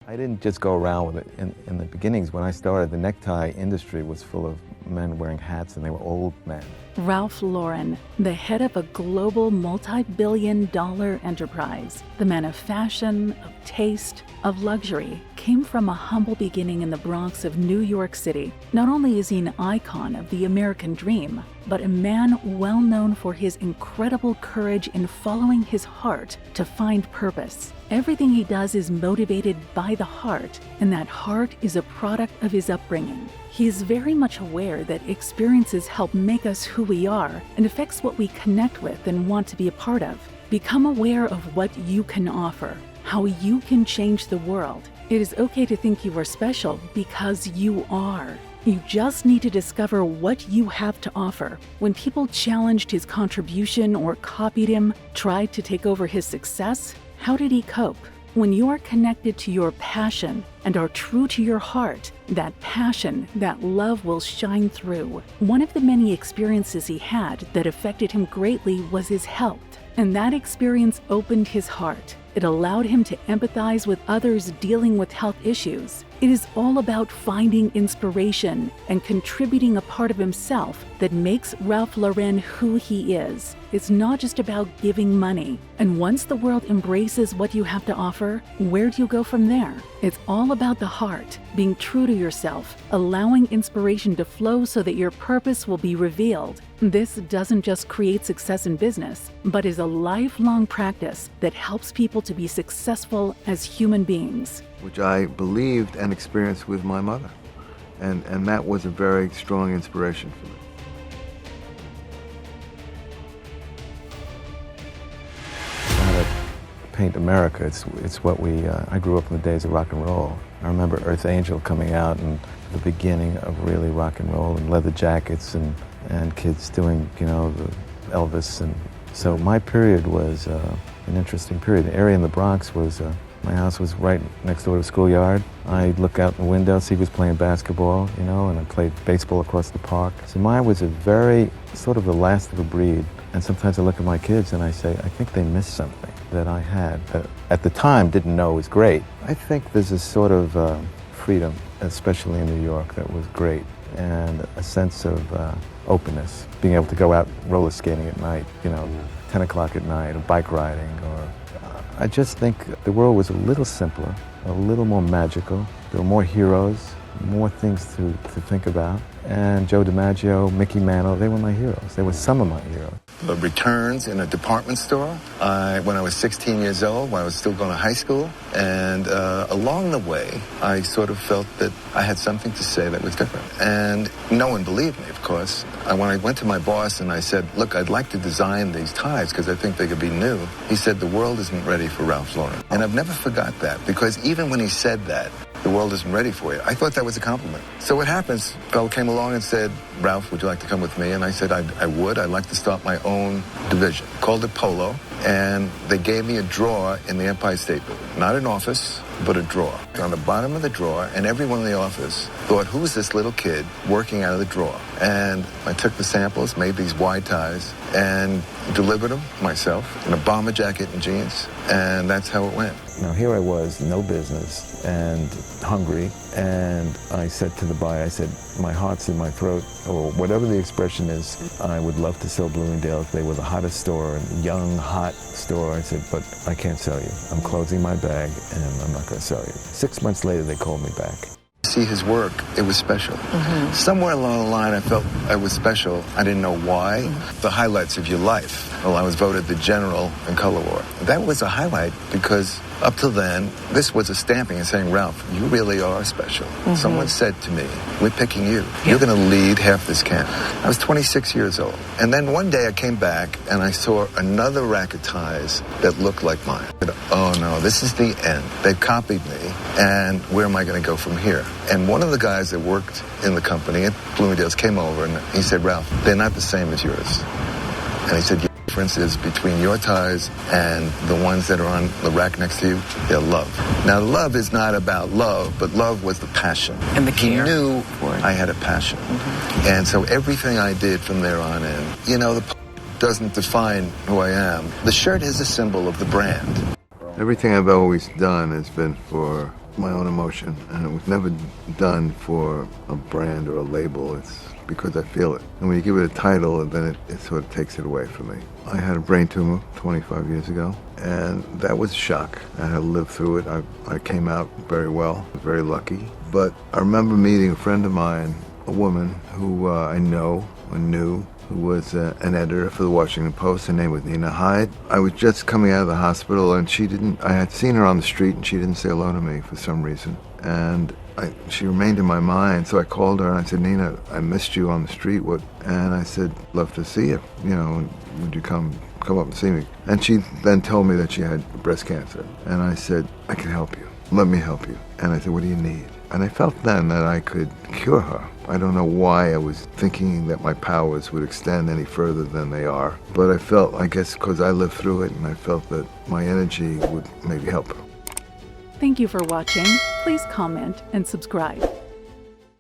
I didn't just go around with it. In the beginnings, when I started, the necktie industry was full of men wearing hats, and they were old men. Ralph Lauren, the head of a global multi-billion-dollar enterprise, the man of fashion, of taste, of luxury, came from a humble beginning in the Bronx of New York City. Not only is he an icon of the American dream, but a man well known for his incredible courage in following his heart to find purpose. Everything he does is motivated by the heart, and that heart is a product of his upbringing. He is very much aware that experiences help make us who we are and affects what we connect with and want to be a part of. Become aware of what you can offer, how you can change the world. It is okay to think you are special because you are. You just need to discover what you have to offer. When people challenged his contribution or copied him, tried to take over his success, how did he cope? When you are connected to your passion and are true to your heart, that passion, that love will shine through. One of the many experiences he had that affected him greatly was his health, and that experience opened his heart. It allowed him to empathize with others dealing with health issues. It is all about finding inspiration and contributing a part of himself that makes Ralph Lauren who he is. It's not just about giving money. And once the world embraces what you have to offer, where do you go from there? It's all about the heart, being true to yourself, allowing inspiration to flow so that your purpose will be revealed. This doesn't just create success in business, but is a lifelong practice that helps people to be successful as human beings. Which I believed and experienced with my mother. And that was a very strong inspiration for me. How to paint America, it's what I grew up in the days of rock and roll. I remember Earth Angel coming out and the beginning of really rock and roll and leather jackets and kids doing, the Elvis. And so my period was an interesting period. The area in the Bronx was, my house was right next door to the schoolyard. I'd look out the window, see who was playing basketball, and I played baseball across the park. So mine was a very, sort of the last of a breed. And sometimes I look at my kids and I say, I think they missed something that I had that at the time didn't know was great. I think there's a sort of freedom, especially in New York, that was great. And a sense of openness, being able to go out roller skating at night, 10 o'clock at night, or bike riding, or I just think the world was a little simpler, a little more magical. There were more heroes, more things to think about. And Joe DiMaggio, Mickey Mantle, they were my heroes. They were some of my heroes. The returns in a department store when I was 16 years old, when I was still going to high school. And along the way, I sort of felt that I had something to say that was different. And no one believed me, of course. When I went to my boss and I said, look, I'd like to design these ties because I think they could be new. He said, the world isn't ready for Ralph Lauren. And I've never forgot that, because even when he said that, the world isn't ready for you, I thought that was a compliment. So what happens, a fellow came along and said, Ralph, would you like to come with me? And I said, I would. I'd like to start my own division. Called it Polo. And they gave me a drawer in the Empire State Building. Not an office, but a drawer. On the bottom of the drawer, and everyone in the office thought, who's this little kid working out of the drawer? And I took the samples, made these wide ties, and delivered them myself in a bomber jacket and jeans. And that's how it went. Now here I was, no business, and hungry, and I said to the buyer, I said, my heart's in my throat, or whatever the expression is, I would love to sell Bloomingdale's. They were the hottest store, a young, hot store. I said, but I can't sell you. I'm closing my bag, and I'm not going to sell you. 6 months later, they called me back. See his work, it was special. Mm-hmm. Somewhere along the line, I felt I was special. I didn't know why. Mm-hmm. The highlights of your life. Well, I was voted the general in color war. That was a highlight because up till then, this was a stamping and saying, Ralph, you really are special. Mm-hmm. Someone said to me, we're picking you. You're going to lead half this camp. I was 26 years old. And then one day I came back and I saw another rack of ties that looked like mine. I said, oh no, this is the end. They've copied me, and where am I going to go from here? And one of the guys that worked in the company at Bloomingdale's came over and he said, Ralph, they're not the same as yours. And he said, the difference is between your ties and the ones that are on the rack next to you, they're love. Now, love is not about love, but love was the passion. And the care. He knew I had a passion. Mm-hmm. And so everything I did from there on in, the doesn't define who I am. The shirt is a symbol of the brand. Everything I've always done has been for my own emotion, and it was never done for a brand or a label. It's because I feel it. And when you give it a title, then it sort of takes it away from me. I had a brain tumor 25 years ago, and that was a shock. I had to live through it. I came out very well, very lucky. But I remember meeting a friend of mine, a woman who I know and knew, who was an editor for the Washington Post. Her name was Nina Hyde. I was just coming out of the hospital, and I had seen her on the street, and she didn't say hello to me for some reason. And she remained in my mind, so I called her and I said, Nina, I missed you on the street. And I said, love to see you. Would you come up and see me? And she then told me that she had breast cancer. And I said, I can help you. Let me help you. And I said, what do you need? And I felt then that I could cure her. I don't know why I was thinking that my powers would extend any further than they are. But I felt, I guess because I lived through it, and I felt that my energy would maybe help her. Thank you for watching. Please comment and subscribe.